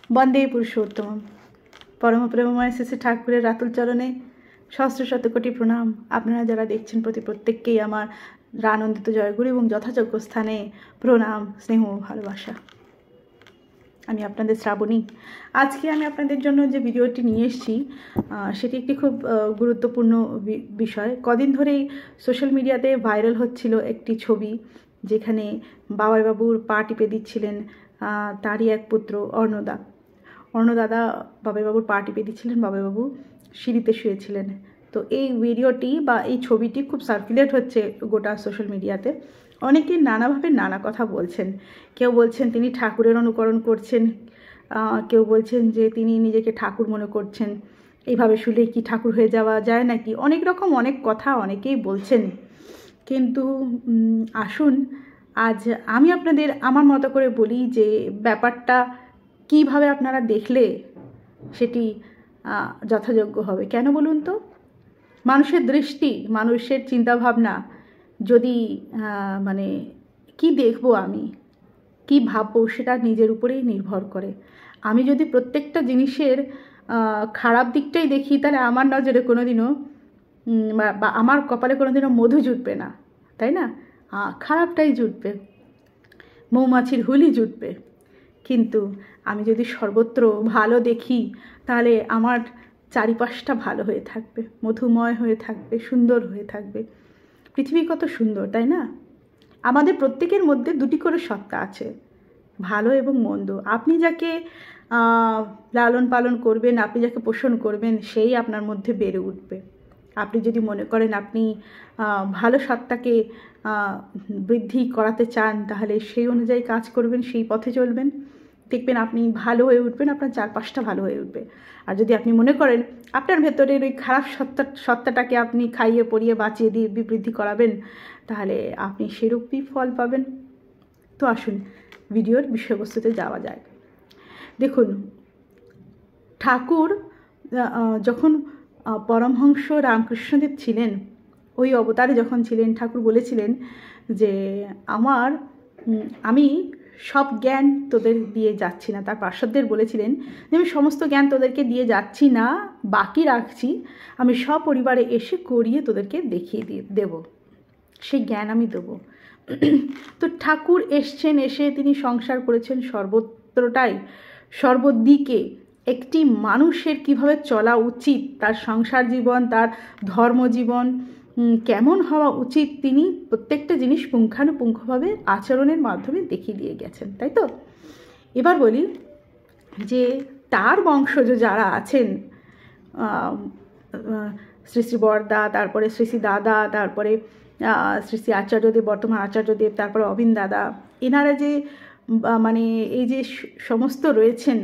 বন্দে পুরুষোত্তম। পরম প্রেমময় শ্রী শ্রী ঠাকুরের রাতুল চরণে সহস্র শতকোটি প্রণাম। আপনারা যারা দেখছেন প্রত্যেককেই আমার আনন্দিত জয়গুরু এবং যথাযোগ্য স্থানে প্রণাম, স্নেহ, ভালোবাসা। আমি আপনাদের শ্রাবণী। আজকে আমি আপনাদের জন্য যে ভিডিওটি নিয়ে এসেছি সেটি একটি খুব গুরুত্বপূর্ণ বিষয়। কদিন ধরেই সোশ্যাল মিডিয়াতে ভাইরাল হচ্ছিল একটি ছবি, যেখানে বাবাইবাবুর পা টিপে দিচ্ছিলেন তারই এক পুত্র অর্ণদাদা বাবাইবাবুর পা টিপে দিচ্ছিলেন, বাবাইবাবু সিঁড়িতে শুয়েছিলেন। তো এই ভিডিওটি বা এই ছবিটি খুব সার্কুলেট হচ্ছে গোটা সোশ্যাল মিডিয়াতে। অনেকে নানাভাবে নানা কথা বলছেন। কেউ বলছেন তিনি ঠাকুরের অনুকরণ করছেন, কেউ বলছেন যে তিনি নিজেকে ঠাকুর মনে করছেন, এইভাবে শুলে কি ঠাকুর হয়ে যাওয়া যায় নাকি, অনেক রকম অনেক কথা অনেকেই বলছেন। কিন্তু আসুন আজ আমি আপনাদের আমার মতো করে বলি যে ব্যাপারটা কিভাবে আপনারা দেখলে সেটি যথাযোগ্য হবে। কেন বলুন তো? মানুষের দৃষ্টি, মানুষের চিন্তাভাবনা যদি মানে কি দেখবো, আমি কি ভাববো, সেটা নিজের উপরেই নির্ভর করে। আমি যদি প্রত্যেকটা জিনিসের খারাপ দিকটাই দেখি, তাহলে আমার নজরে কোনোদিনও বা আমার কপালে কোনোদিনও মধু জুটবে না, তাই না? খারাপটাই জুটবে, মৌমাছির হুলই জুটবে। কিন্তু আমি যদি সর্বত্র ভালো দেখি, তাহলে আমার চারিপাশটা ভালো হয়ে থাকবে, মধুময় হয়ে থাকবে, সুন্দর হয়ে থাকবে। পৃথিবী কত সুন্দর, তাই না? আমাদের প্রত্যেকের মধ্যে দুটি করে সত্তা আছে, ভালো এবং মন্দ। আপনি যাকে লালন পালন করবেন, আপনি যাকে পোষণ করবেন, সেই আপনার মধ্যে বেড়ে উঠবে। আপনি যদি মনে করেন আপনি ভালো সত্তাকে বৃদ্ধি করাতে চান, তাহলে সেই অনুযায়ী কাজ করবেন, সেই পথে চলবেন, দেখবেন আপনি ভালো হয়ে উঠবেন, আপনার চারপাশটা ভালো হয়ে উঠবে। আর যদি আপনি মনে করেন আপনার ভেতরের ওই খারাপ সত্তাটাকে আপনি খাইয়ে পরিয়ে বাঁচিয়ে দিয়ে বৃদ্ধি করাবেন, তাহলে আপনি সেরূপই ফল পাবেন। তো আসুন ভিডিওর বিষয়বস্তুতে যাওয়া যায়। দেখুন, ঠাকুর যখন পরমহংস রামকৃষ্ণদেব ছিলেন, ওই অবতারে যখন ছিলেন, ঠাকুর বলেছিলেন যে আমি সব জ্ঞান তোদের দিয়ে যাচ্ছি না। তার পার্শ্বদের বলেছিলেন যে আমি সমস্ত জ্ঞান তোদেরকে দিয়ে যাচ্ছি না, বাকি রাখছি, আমি সপরিবারে এসে করিয়ে তোদেরকে দেখিয়ে দেব, সেই জ্ঞান আমি দেবো। তো ঠাকুর এসছেন, এসে তিনি সংসার করেছেন সর্বত্রটাই, সর্বদিকে একটি মানুষের কিভাবে চলা উচিত, তার সংসার জীবন, তার ধর্মজীবন কেমন হওয়া উচিত, তিনি প্রত্যেকটা জিনিস পুঙ্খানুপুঙ্খভাবে আচরণের মাধ্যমে দেখিয়ে দিয়ে গেছেন, তাই তো? এবার বলি যে তার বংশজ যারা আছেন, শ্রী শ্রী বরদা, তারপরে শ্রী শ্রী দাদা, তারপরে শ্রী শ্রী আচার্যদেব, বর্তমান আচার্যদেব, তারপরে অবিন দাদা, এনারা যে মানে এই যে সমস্ত রয়েছেন,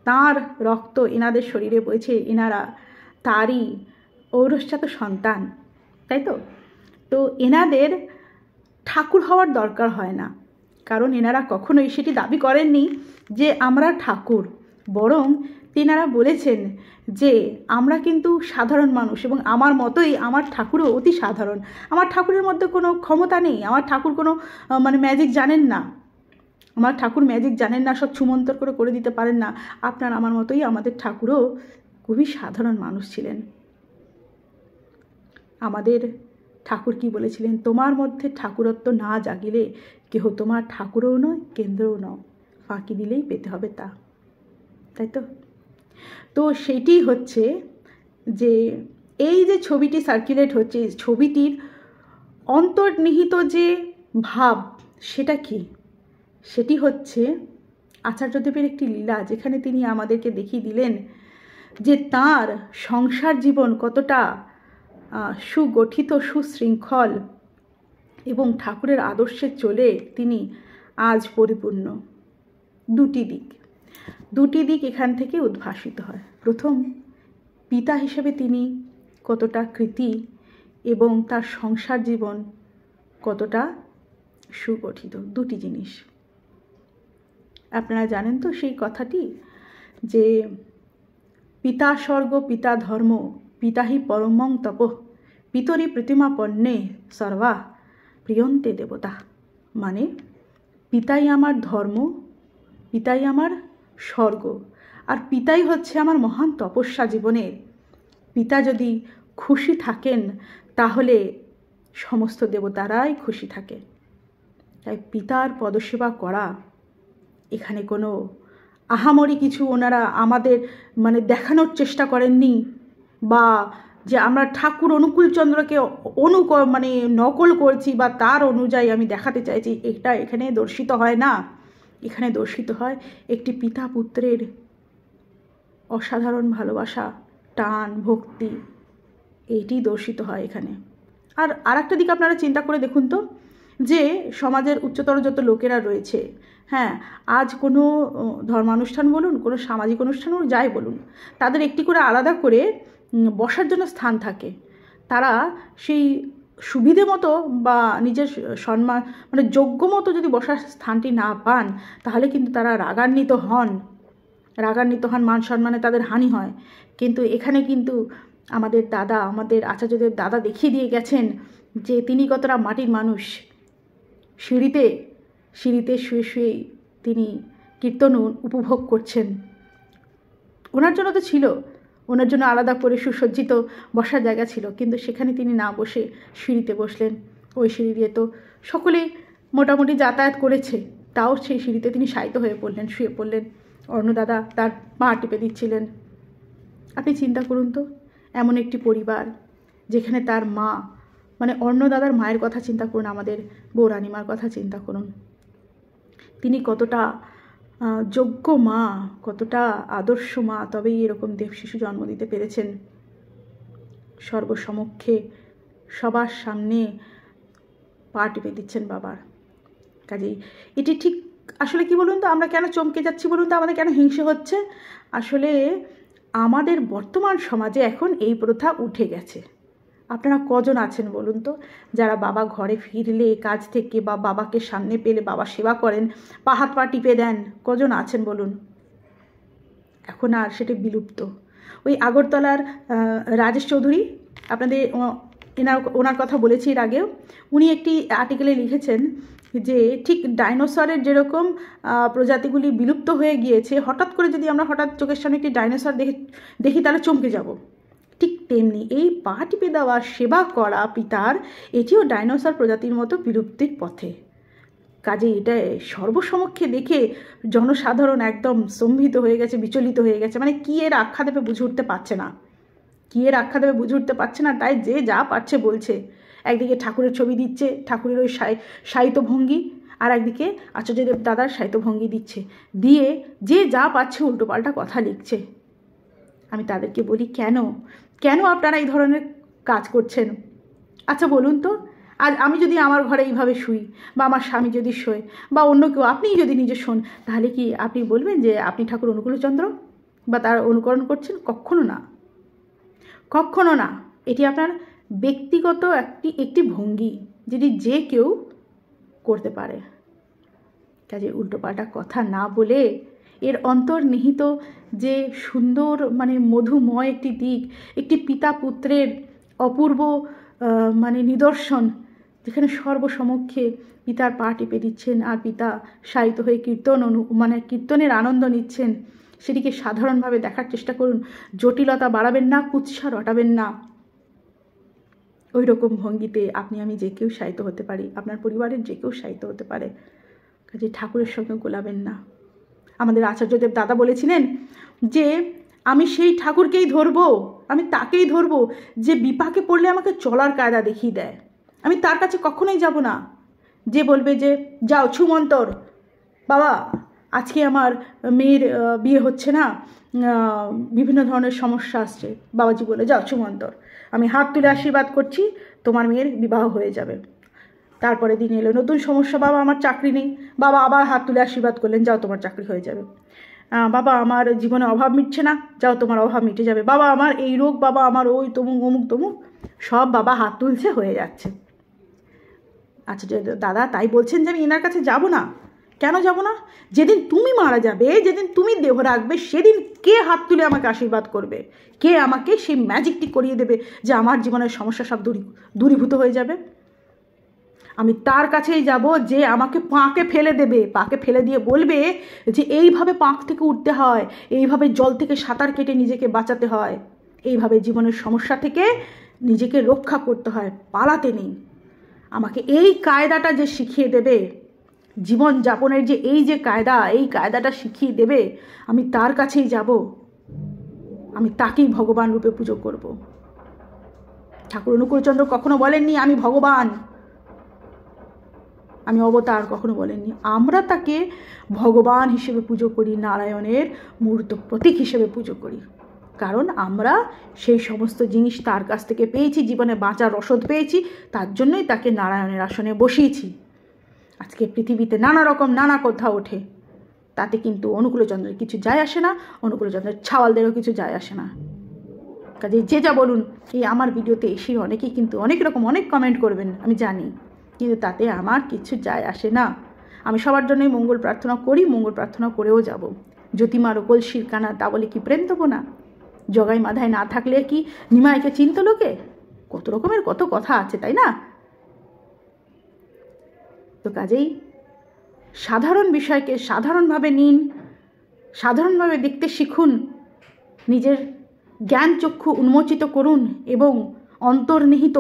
তাঁর রক্ত এনাদের শরীরে বইছে, এনারা তারই ঔরসজাত সন্তান, তাই তো? তো এনাদের ঠাকুর হওয়ার দরকার হয় না, কারণ এনারা কখনোই সেটি দাবি করেননি যে আমরা ঠাকুর। বরং তেনারা বলেছেন যে আমরা কিন্তু সাধারণ মানুষ, এবং আমার মতোই আমার ঠাকুরও অতি সাধারণ। আমার ঠাকুরের মধ্যে কোনো ক্ষমতা নেই, আমার ঠাকুর কোনো ম্যাজিক জানেন না, আমার ঠাকুর ম্যাজিক জানেন না, সব ছুমন্তর করে দিতে পারেন না। আপনার আমার মতোই আমাদের ঠাকুরও খুবই সাধারণ মানুষ ছিলেন। আমাদের ঠাকুর কি বলেছিলেন? তোমার মধ্যে ঠাকুরত্ব না জাগিলে কেহ তোমার ঠাকুরও নয়, কেন্দ্রও নয়, ফাঁকি দিলেই পেতে হবে তা, তাই তো? তো সেটি হচ্ছে যে এই যে ছবিটি সার্কুলেট হচ্ছে, ছবিটির অন্তর্নিহিত যে ভাব, সেটা কি? সেটি হচ্ছে আচার্যদেবের একটি লীলা, যেখানে তিনি আমাদেরকে দেখিয়ে দিলেন যে তাঁর সংসার জীবন কতটা সুগঠিত, সুশৃঙ্খল, এবং ঠাকুরের আদর্শে চলে তিনি আজ পরিপূর্ণ। দুটি দিক এখান থেকে উদ্ভাসিত হয়। প্রথম, পিতা হিসেবে তিনি কতটা কৃতি, এবং তার সংসার জীবন কতটা সুগঠিত, দুটি জিনিস। আপনারা জানেন তো সেই কথাটি, যে পিতা স্বর্গ পিতা ধর্ম, পিতা হি পরমং তপ, পিতরি প্রতিমা পণ্যে সর্বা প্রিয়ন্তে দেবতা। মানে পিতাই আমার ধর্ম, পিতাই আমার স্বর্গ। আর পিতাই হচ্ছে আমার মহান তপস্যা জীবনের। পিতা যদি খুশি থাকেন তাহলে সমস্ত দেবতারাই খুশি থাকে। তাই পিতার পদসেবা করা এখানে কোনো আহামরি কিছু ওনারা আমাদের দেখানোর চেষ্টা করেননি, বা যে আমরা ঠাকুর অনুকূলচন্দ্রকে নকল করছি বা তার অনুযায়ী আমি দেখাতে চাইছি, এটা এখানে দর্শিত হয় না। এখানে দর্শিত হয় একটি পিতা পুত্রের অসাধারণ ভালোবাসা, টান, ভক্তি, এইটি দর্শিত হয় এখানে। আর একটা দিক আপনারা চিন্তা করে দেখুন তো, যে সমাজের উচ্চতর যত লোকেরা রয়েছে, হ্যাঁ, আজ কোনো ধর্মানুষ্ঠান বলুন, কোনো সামাজিক অনুষ্ঠান যাই বলুন, তাদের একটি করে আলাদা করে বসার জন্য স্থান থাকে। তারা সেই সুবিধে মতো বা নিজের সম্মান যোগ্য মতো যদি বসার স্থানটি না পান, তাহলে কিন্তু তারা রাগান্বিত হন, মান সম্মানে তাদের হানি হয়। কিন্তু এখানে কিন্তু আমাদের আচার্যদেব দাদা দেখিয়ে দিয়ে গেছেন যে তিনি কতটা মাটির মানুষ। সিঁড়িতে শুয়ে শুয়ে তিনি কীর্তন উপভোগ করছেন। ওনার জন্য তো ছিল, ওনার জন্য আলাদা করে সুসজ্জিত বসার জায়গা ছিল, কিন্তু সেখানে তিনি না বসে সিঁড়িতে বসলেন। ওই সিঁড়ি দিয়ে তো সকলেই মোটামুটি যাতায়াত করেছে, তাও সেই সিঁড়িতে তিনি শায়িত হয়ে পড়লেন, শুয়ে পড়লেন। অর্ণদাদা তার পা টিপে দিচ্ছিলেন। আপনি চিন্তা করুন তো, এমন একটি পরিবার যেখানে তার মা, অর্ণদাদার মায়ের কথা চিন্তা করুন, আমাদের বৌরানিমার কথা চিন্তা করুন। তিনি কতটা যোগ্য মা, কতটা আদর্শ মা, তবেই এরকম দেবশিশু জন্ম দিতে পেরেছেন। সর্বসমক্ষে সবার সামনে পা টিপে দিচ্ছেন বাবার। কাজেই এটি ঠিক আসলে কি বলুন তো, আমরা কেন চমকে যাচ্ছি বলুন তো, আমাদের কেন হিংসে হচ্ছে? আসলে আমাদের বর্তমান সমাজে এখন এই প্রথা উঠে গেছে। আপনারা কজন আছেন বলুন তো, যারা বাবা ঘরে ফিরলে কাজ থেকে বা বাবাকে সামনে পেলে বাবা সেবা করেন, পা হাত পা টিপে দেন? কজন আছেন বলুন? এখন আর সেটা বিলুপ্ত। ওই আগরতলার রাজেশ চৌধুরী, আপনাদের ওনার কথা বলেছি এর আগেও, উনি একটি আর্টিকেলে লিখেছেন যে ঠিক ডাইনোসরের যেরকম প্রজাতিগুলি বিলুপ্ত হয়ে গিয়েছে, হঠাৎ করে যদি আমরা চোখের সামনে একটি ডাইনোসর দেখি তাহলে চমকে যাব, ঠিক তেমনি এই পা টিপে দেওয়া সেবা করা পিতার, এটিও ডাইনোসর প্রজাতির মতো বিলুপ্তির পথে। কাজে এটা সর্বসমক্ষে দেখে জনসাধারণ একদম স্তম্ভিত হয়ে গেছে, বিচলিত হয়ে গেছে। কি এর আখ্যা দেবে বুঝে উঠতে পারছে না, তাই যে যা পারছে বলছে। একদিকে ঠাকুরের ছবি দিচ্ছে, ঠাকুরের ওই সাহিত্য ভঙ্গি, আর একদিকে আচার্যদেব দাদার সাহিত্য ভঙ্গি দিচ্ছে, দিয়ে যে যা পাচ্ছে উল্টোপাল্টা কথা লিখছে। আমি তাদেরকে বলি, কেন আপনারা এই ধরনের কাজ করছেন? আচ্ছা বলুন তো, আজ আমি যদি আমার ঘরে এইভাবে শুই, বা আমার স্বামী যদি শোয়, বা অন্য কেউ, আপনিই যদি নিজে শোন, তাহলে কি আপনি বলবেন যে আপনি ঠাকুর অনুকূলচন্দ্র বা তার অনুকরণ করছেন? কখনো না। এটি আপনার ব্যক্তিগত একটি ভঙ্গি, যেটি যে কেউ করতে পারে। কাজে উল্টোপাল্টা কথা না বলে এর অন্তর্নিহিত যে সুন্দর মধুময় একটি দিক, একটি পিতা পুত্রের অপূর্ব নিদর্শন, যেখানে সর্বসমক্ষে পিতার পা টিপে দিচ্ছেন আর পিতা শায়িত হয়ে কীর্তনের আনন্দ নিচ্ছেন, সেটিকে সাধারণভাবে দেখার চেষ্টা করুন। জটিলতা বাড়াবেন না, কুৎসা রটাবেন না। ওই রকম ভঙ্গিতে আপনি আমি যে কেউ শায়িত হতে পারি, আপনার পরিবারের যে কেউ শায়িত হতে পারে। কাজে ঠাকুরের সঙ্গে গোলাবেন না। আমাদের আচার্যদেব দাদা বলেছিলেন যে আমি সেই ঠাকুরকেই ধরবো, আমি তাকেই ধরবো যে বিপাকে পড়লে আমাকে চলার কায়দা দেখিয়ে দেয়। আমি তার কাছে কখনোই যাব না যে বলবে যে যাও ছুমন্তর, বাবা আজকে আমার মেয়ের বিয়ে হচ্ছে না, বিভিন্ন ধরনের সমস্যা আসছে, বাবাজি বলে যাও ছুমন্তর, আমি হাত তুলে আশীর্বাদ করছি, তোমার মেয়ের বিবাহ হয়ে যাবে। তারপরে দিন এলো নতুন সমস্যা, বাবা আমার চাকরি নেই, বাবা আবার হাত তুলে আশীর্বাদ করলেন, যাও তোমার চাকরি হয়ে যাবে। বাবা আমার জীবনে অভাব মিটছে না, যাও তোমার অভাব মিটে যাবে। বাবা আমার এই রোগ, বাবা আমার ওই তমুক অমুক তমুক, সব বাবা হাত তুলছে, হয়ে যাচ্ছে। আচ্ছা দাদা তাই বলছেন যে আমি এনার কাছে যাব না? কেন যাব না? যেদিন তুমি মারা যাবে, যেদিন তুমি দেহ রাখবে, সেদিন কে হাত তুলে আমাকে আশীর্বাদ করবে? কে আমাকে সেই ম্যাজিকটি করিয়ে দেবে যে আমার জীবনের সমস্যা সব দূরীভূত হয়ে যাবে? আমি তার কাছেই যাব যে আমাকে পাঁকে ফেলে দেবে, পাঁকে ফেলে দিয়ে বলবে যে এইভাবে পাঁক থেকে উঠতে হয়, এইভাবে জল থেকে সাঁতার কেটে নিজেকে বাঁচাতে হয়, এইভাবে জীবনের সমস্যা থেকে নিজেকে রক্ষা করতে হয়, পালাতে নেই। আমাকে এই কায়দাটা যে শিখিয়ে দেবে, জীবন যাপনের যে এই যে কায়দা, এই কায়দাটা শিখিয়ে দেবে, আমি তার কাছেই যাব, আমি তাকেই ভগবান রূপে পুজো করব। ঠাকুর অনুকূলচন্দ্র কখনো বলেননি আমি ভগবান, আমি অবতার, কখনো বলেননি। আমরা তাকে ভগবান হিসেবে পুজো করি, নারায়ণের মূর্ত প্রতীক হিসেবে পুজো করি, কারণ আমরা সেই সমস্ত জিনিস তার কাছ থেকে পেয়েছি, জীবনে বাঁচার রসদ পেয়েছি, তার জন্যই তাকে নারায়ণের আসনে বসিয়েছি। আজকে পৃথিবীতে নানা রকম নানা কথা ওঠে, তাতে কিন্তু অনুকূলচন্দ্রের কিছু যায় আসে না, অনুকূলচন্দ্রের ছাওয়ালদেরও কিছু যায় আসে না। কাজে যে যা বলুন, এই আমার ভিডিওতে এসে অনেকেই কিন্তু অনেক রকম অনেক কমেন্ট করবেন, আমি জানি, কিন্তু তাতে আমার কিছু যায় আসে না। আমি সবার জন্যই মঙ্গল প্রার্থনা করি, মঙ্গল প্রার্থনা করেও যাব। জ্যোতিমার কলসির কানা তা বলে কি প্রেম দেবো না? জগাই মাধায় না থাকলে কি নিমাইকে চিনত লোকে? কত রকমের কত কথা আছে, তাই না? তো কাজেই সাধারণ বিষয়কে সাধারণভাবে নিন, সাধারণভাবে দেখতে শিখুন, নিজের জ্ঞান চক্ষু উন্মোচিত করুন এবং অন্তর্নিহিত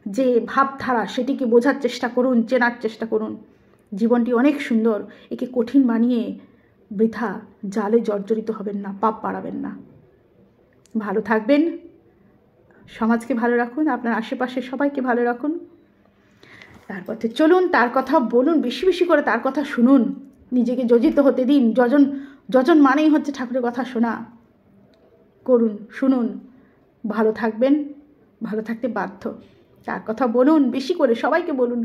যে ভাবধারা সেটিকে বোঝার চেষ্টা করুন, চেনার চেষ্টা করুন। জীবনটি অনেক সুন্দর, একে কঠিন বানিয়ে বৃথা জালে জর্জরিত হবেন না, পাপ বাড়াবেন না। ভালো থাকবেন, সমাজকে ভালো রাখুন, আপনার আশেপাশে সবাইকে ভালো রাখুন, তার পথে চলুন, তার কথা বলুন, বেশি বেশি করে তার কথা শুনুন, নিজেকে যোজিত হতে দিন। যজন মানেই হচ্ছে ঠাকুরের কথা শোনা। করুন, শুনুন, ভালো থাকবেন, ভালো থাকতে বাধ্য। তার কথা বলুন, বেশি করে সবাইকে বলুন,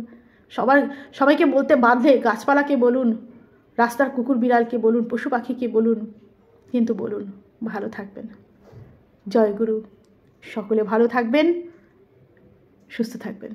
সবাইকে বলতে বাধ্য, গাছপালাকে বলুন, রাস্তার কুকুর বিড়ালকে বলুন, পশু পাখিকে বলুন, কিন্তু বলুন ভালো থাকবেন। জয় গুরু। সকলে ভালো থাকবেন, সুস্থ থাকবেন।